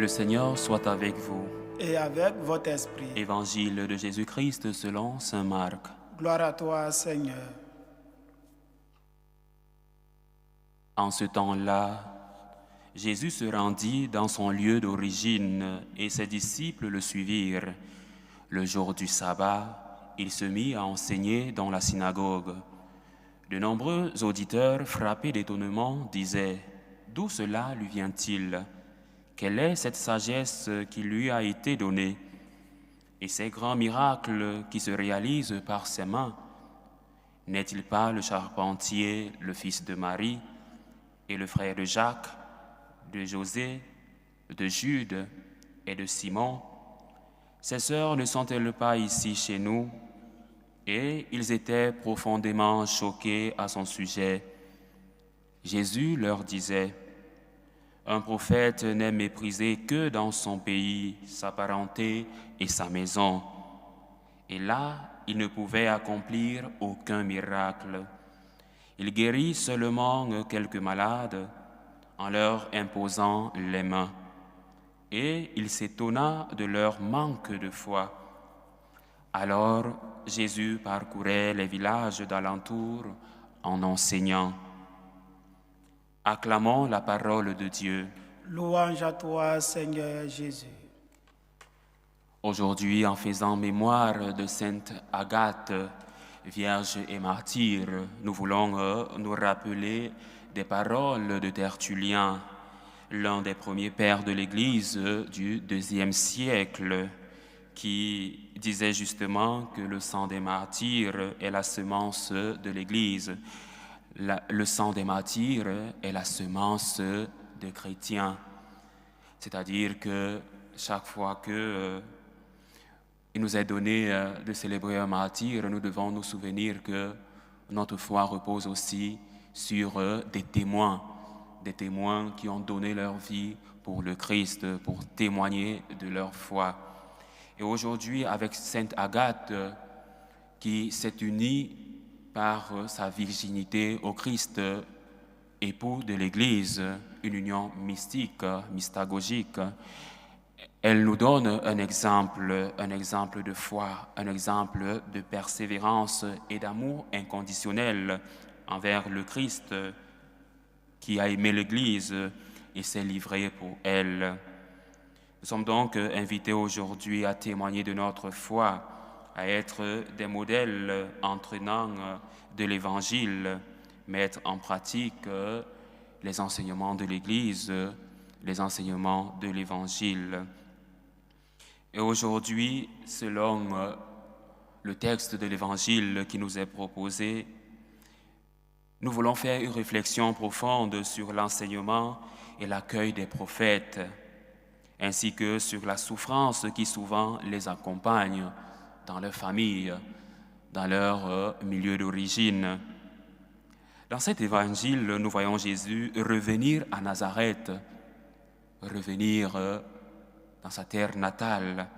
Le Seigneur soit avec vous. Et avec votre esprit. Évangile de Jésus-Christ selon saint Marc. Gloire à toi, Seigneur. En ce temps-là, Jésus se rendit dans son lieu d'origine et ses disciples le suivirent. Le jour du sabbat, il se mit à enseigner dans la synagogue. De nombreux auditeurs, frappés d'étonnement, disaient « D'où cela lui vient-il ? Quelle est cette sagesse qui lui a été donnée ? Et ces grands miracles qui se réalisent par ses mains ? N'est-il pas le charpentier, le fils de Marie, et le frère de Jacques, de José, de Jude et de Simon? Ses sœurs ne sont-elles pas ici chez nous? » Et ils étaient profondément choqués à son sujet. Jésus leur disait « Un prophète n'est méprisé que dans son pays, sa parenté et sa maison. » Et là, il ne pouvait accomplir aucun miracle. Il guérit seulement quelques malades en leur imposant les mains. Et il s'étonna de leur manque de foi. Alors Jésus parcourait les villages d'alentour en enseignant. Acclamons la parole de Dieu. Louange à toi, Seigneur Jésus. Aujourd'hui, en faisant mémoire de Sainte Agathe, Vierge et martyre, nous voulons nous rappeler des paroles de Tertullien, l'un des premiers pères de l'Église du IIe siècle, qui disait justement que le sang des martyrs est la semence de l'Église. Le sang des martyrs est la semence des chrétiens. C'est-à-dire que chaque fois que il nous est donné de célébrer un martyr, nous devons nous souvenir que notre foi repose aussi sur des témoins qui ont donné leur vie pour le Christ, pour témoigner de leur foi. Et aujourd'hui, avec Sainte Agathe, qui s'est unie par sa virginité au Christ, époux de l'Église, une union mystique, mystagogique, elle nous donne un exemple de foi, un exemple de persévérance et d'amour inconditionnel envers le Christ qui a aimé l'Église et s'est livré pour elle. Nous sommes donc invités aujourd'hui à témoigner de notre foi, à être des modèles entraînants de l'Évangile, mettre en pratique les enseignements de l'Église, les enseignements de l'Évangile. Et aujourd'hui, selon le texte de l'Évangile qui nous est proposé, nous voulons faire une réflexion profonde sur l'enseignement et l'accueil des prophètes, ainsi que sur la souffrance qui souvent les accompagne dans leur famille, dans leur milieu d'origine. Dans cet évangile, nous voyons Jésus revenir à Nazareth, revenir dans sa terre natale,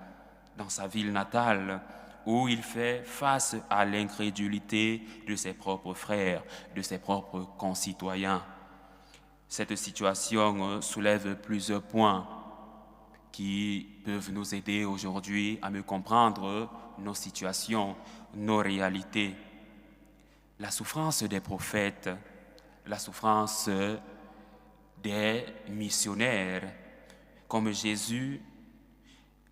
dans sa ville natale, où il fait face à l'incrédulité de ses propres frères, de ses propres concitoyens. Cette situation soulève plusieurs points qui peuvent nous aider aujourd'hui à mieux comprendre nos situations, nos réalités. La souffrance des prophètes, la souffrance des missionnaires. Comme Jésus,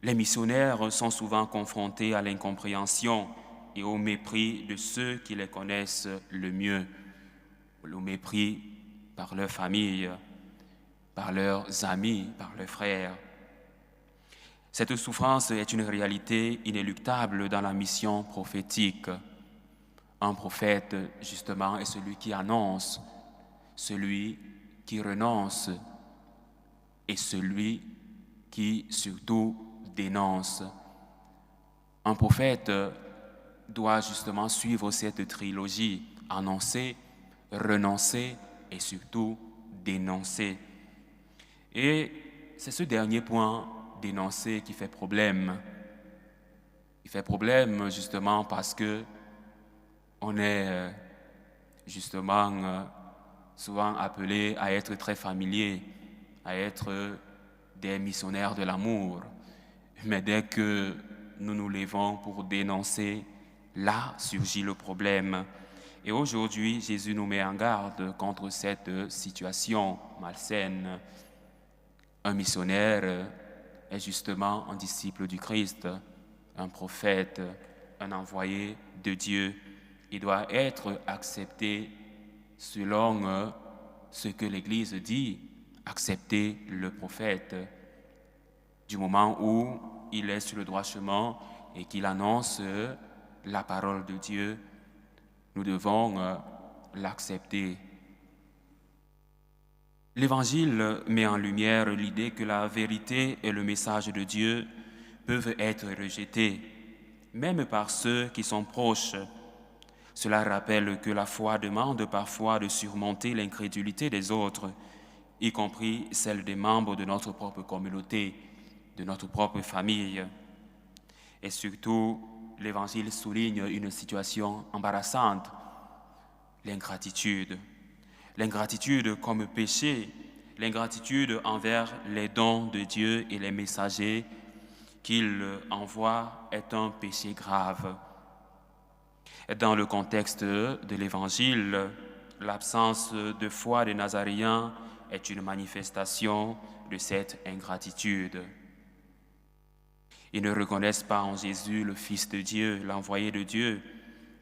les missionnaires sont souvent confrontés à l'incompréhension et au mépris de ceux qui les connaissent le mieux, au mépris par leur famille, par leurs amis, par leurs frères. Cette souffrance est une réalité inéluctable dans la mission prophétique. Un prophète, justement, est celui qui annonce, celui qui renonce et celui qui, surtout, dénonce. Un prophète doit justement suivre cette trilogie, annoncer, renoncer et surtout dénoncer. Et c'est ce dernier point, dénoncer, qui fait problème. Il fait problème justement parce que on est justement souvent appelé à être très familier, à être des missionnaires de l'amour. Mais dès que nous nous levons pour dénoncer, là surgit le problème. Et aujourd'hui, Jésus nous met en garde contre cette situation malsaine. Un missionnaire est justement un disciple du Christ, un prophète, un envoyé de Dieu. Il doit être accepté selon ce que l'Église dit, accepter le prophète. Du moment où il est sur le droit chemin et qu'il annonce la parole de Dieu, nous devons l'accepter. L'Évangile met en lumière l'idée que la vérité et le message de Dieu peuvent être rejetés, même par ceux qui sont proches. Cela rappelle que la foi demande parfois de surmonter l'incrédulité des autres, y compris celle des membres de notre propre communauté, de notre propre famille. Et surtout, l'Évangile souligne une situation embarrassante, l'ingratitude. L'ingratitude comme péché, l'ingratitude envers les dons de Dieu et les messagers qu'il envoie est un péché grave. Dans le contexte de l'Évangile, l'absence de foi des Nazaréens est une manifestation de cette ingratitude. Ils ne reconnaissent pas en Jésus le Fils de Dieu, l'envoyé de Dieu,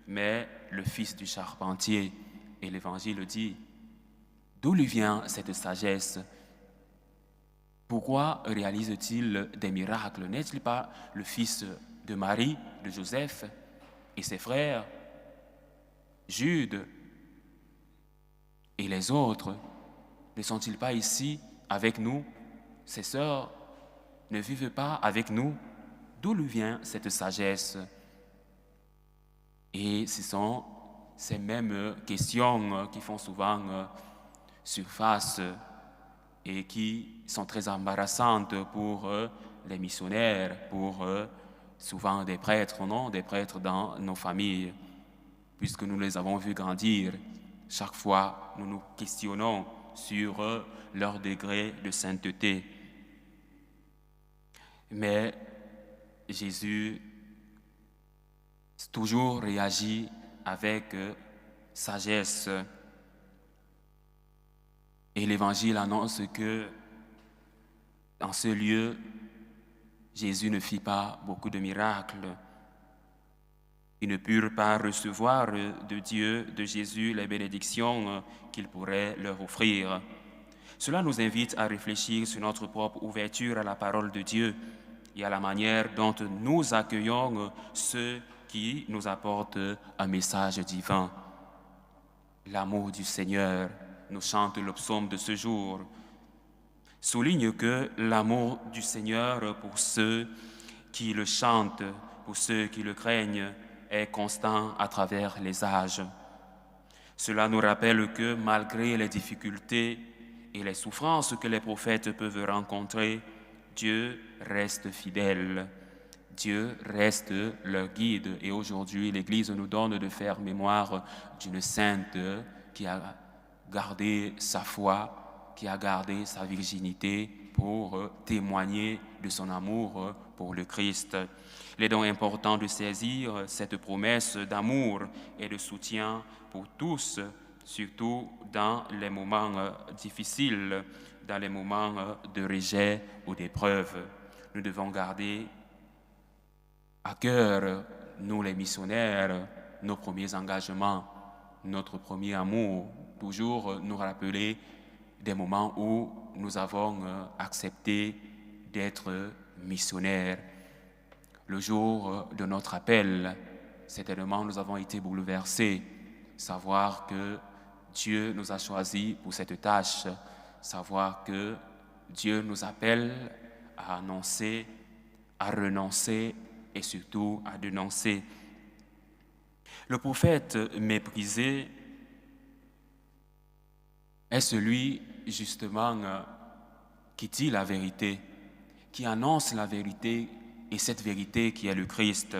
mais le fils du charpentier. Et l'Évangile dit, d'où lui vient cette sagesse? Pourquoi réalise-t-il des miracles? N'est-il pas le fils de Marie, de Joseph et ses frères, Jude et les autres? Ne sont-ils pas ici avec nous? Ses sœurs ne vivent pas avec nous? D'où lui vient cette sagesse? Et ce sont ces mêmes questions qui font souvent surface et qui sont très embarrassantes pour les missionnaires, pour souvent des prêtres, non, des prêtres dans nos familles, puisque nous les avons vus grandir. Chaque fois, nous nous questionnons sur leur degré de sainteté. Mais Jésus toujours réagit avec sagesse. Et l'Évangile annonce que dans ce lieu, Jésus ne fit pas beaucoup de miracles. Ils ne purent pas recevoir de Dieu, de Jésus, les bénédictions qu'il pourrait leur offrir. Cela nous invite à réfléchir sur notre propre ouverture à la parole de Dieu et à la manière dont nous accueillons ceux qui nous apportent un message divin. L'amour du Seigneur, nous chante le psaume de ce jour, souligne que l'amour du Seigneur pour ceux qui le chantent, pour ceux qui le craignent, est constant à travers les âges. Cela nous rappelle que malgré les difficultés et les souffrances que les prophètes peuvent rencontrer, Dieu reste fidèle. Dieu reste leur guide. Et aujourd'hui, l'Église nous donne de faire mémoire d'une sainte qui a gardé sa foi, qui a gardé sa virginité pour témoigner de son amour pour le Christ. Il est donc important de saisir cette promesse d'amour et de soutien pour tous, surtout dans les moments difficiles, dans les moments de rejet ou d'épreuve. Nous devons garder à cœur, nous les missionnaires, nos premiers engagements, notre premier amour, toujours nous rappeler des moments où nous avons accepté d'être missionnaires. Le jour de notre appel, certainement nous avons été bouleversés, savoir que Dieu nous a choisis pour cette tâche, savoir que Dieu nous appelle à annoncer, à renoncer et surtout à dénoncer. Le prophète méprisé est celui justement qui dit la vérité, qui annonce la vérité et cette vérité qui est le Christ.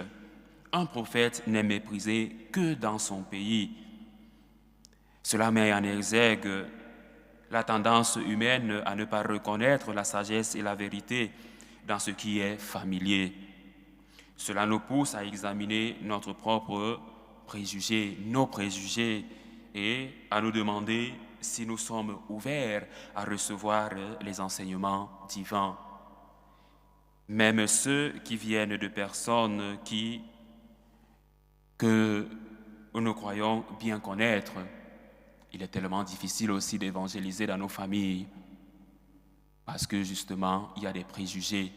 Un prophète n'est méprisé que dans son pays. Cela met en exergue la tendance humaine à ne pas reconnaître la sagesse et la vérité dans ce qui est familier. Cela nous pousse à examiner notre propre préjugé, nos préjugés, et à nous demander si nous sommes ouverts à recevoir les enseignements divins. Même ceux qui viennent de personnes que nous croyons bien connaître, il est tellement difficile aussi d'évangéliser dans nos familles parce que justement, il y a des préjugés.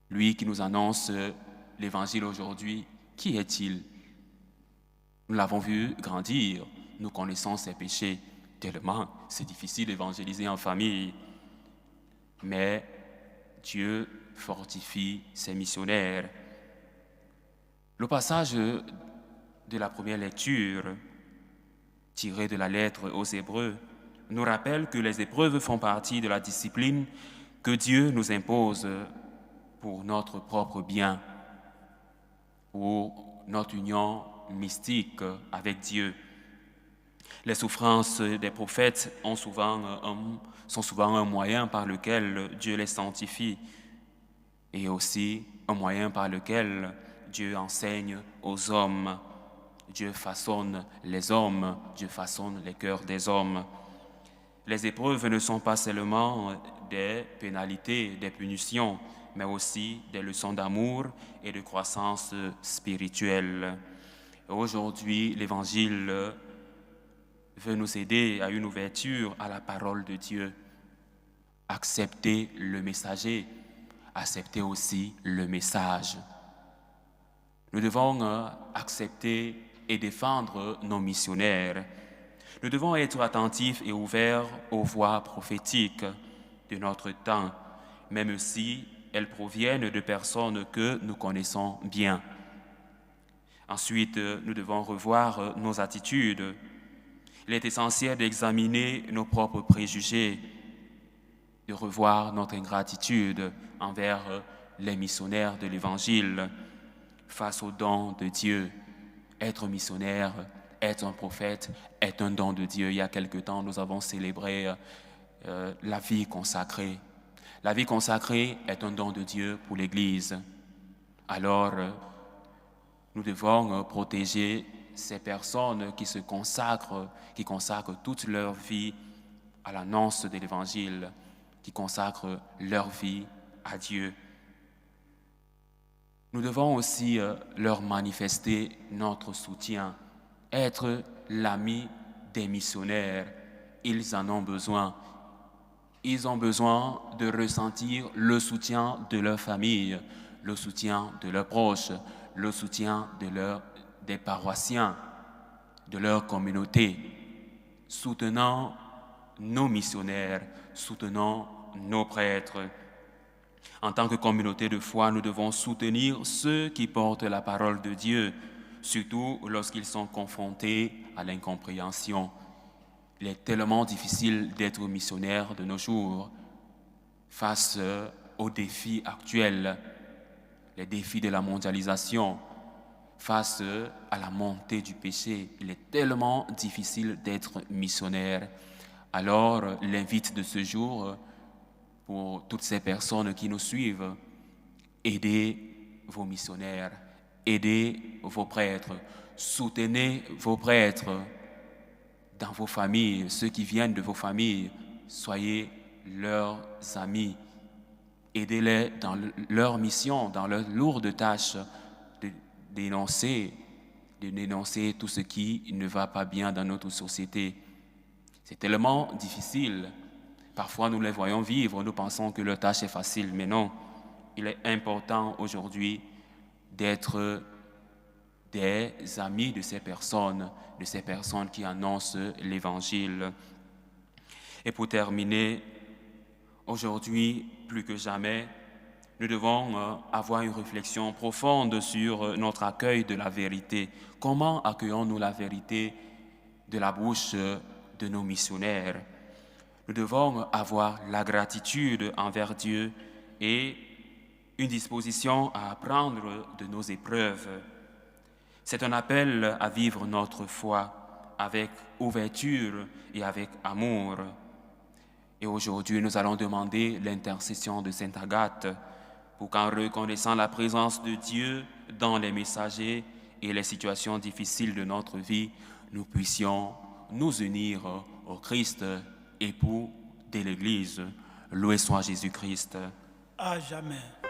Lui qui nous annonce l'évangile aujourd'hui, qui est-il? Nous l'avons vu grandir, nous connaissons ses péchés tellement c'est difficile d'évangéliser en famille. Mais Dieu fortifie ses missionnaires. Le passage de la première lecture, tiré de la lettre aux Hébreux, nous rappelle que les épreuves font partie de la discipline que Dieu nous impose pour notre propre bien, pour notre union mystique avec Dieu. Les souffrances des prophètes sont souvent un moyen par lequel Dieu les sanctifie et aussi un moyen par lequel Dieu enseigne aux hommes. Dieu façonne les hommes, Dieu façonne les cœurs des hommes. Les épreuves ne sont pas seulement des pénalités, des punitions, mais aussi des leçons d'amour et de croissance spirituelle. Aujourd'hui, l'Évangile veut nous aider à une ouverture à la parole de Dieu. Accepter le messager, accepter aussi le message. Nous devons accepter et défendre nos missionnaires. Nous devons être attentifs et ouverts aux voix prophétiques de notre temps, même si elles proviennent de personnes que nous connaissons bien. Ensuite, nous devons revoir nos attitudes. Il est essentiel d'examiner nos propres préjugés, de revoir notre ingratitude envers les missionnaires de l'Évangile face au don de Dieu. Être missionnaire, être un prophète est un don de Dieu. Il y a quelque temps, nous avons célébré la vie consacrée. La vie consacrée est un don de Dieu pour l'Église. Alors, nous devons protéger ces personnes qui se consacrent, qui consacrent toute leur vie à l'annonce de l'Évangile, qui consacrent leur vie à Dieu. Nous devons aussi leur manifester notre soutien, être l'ami des missionnaires. Ils en ont besoin. Ils ont besoin de ressentir le soutien de leur famille, le soutien de leurs proches, le soutien des paroissiens, de leur communauté. Soutenons nos missionnaires, soutenons nos prêtres. En tant que communauté de foi, nous devons soutenir ceux qui portent la parole de Dieu, surtout lorsqu'ils sont confrontés à l'incompréhension. Il est tellement difficile d'être missionnaire de nos jours face aux défis actuels, les défis de la mondialisation, face à la montée du péché. Il est tellement difficile d'être missionnaire. Alors, l'invite de ce jour, pour toutes ces personnes qui nous suivent, aidez vos missionnaires, aidez vos prêtres, soutenez vos prêtres dans vos familles, ceux qui viennent de vos familles, soyez leurs amis, aidez-les dans leur mission, dans leur lourde tâche de dénoncer tout ce qui ne va pas bien dans notre société. C'est tellement difficile. Parfois, nous les voyons vivre, nous pensons que leur tâche est facile, mais non. Il est important aujourd'hui d'être des amis de ces personnes qui annoncent l'Évangile. Et pour terminer, aujourd'hui, plus que jamais, nous devons avoir une réflexion profonde sur notre accueil de la vérité. Comment accueillons-nous la vérité de la bouche de nos missionnaires? Nous devons avoir la gratitude envers Dieu et une disposition à apprendre de nos épreuves. C'est un appel à vivre notre foi avec ouverture et avec amour. Et aujourd'hui, nous allons demander l'intercession de Sainte Agathe pour qu'en reconnaissant la présence de Dieu dans les messagers et les situations difficiles de notre vie, nous puissions nous unir au Christ, époux de l'Église. Loué soit Jésus-Christ. À jamais.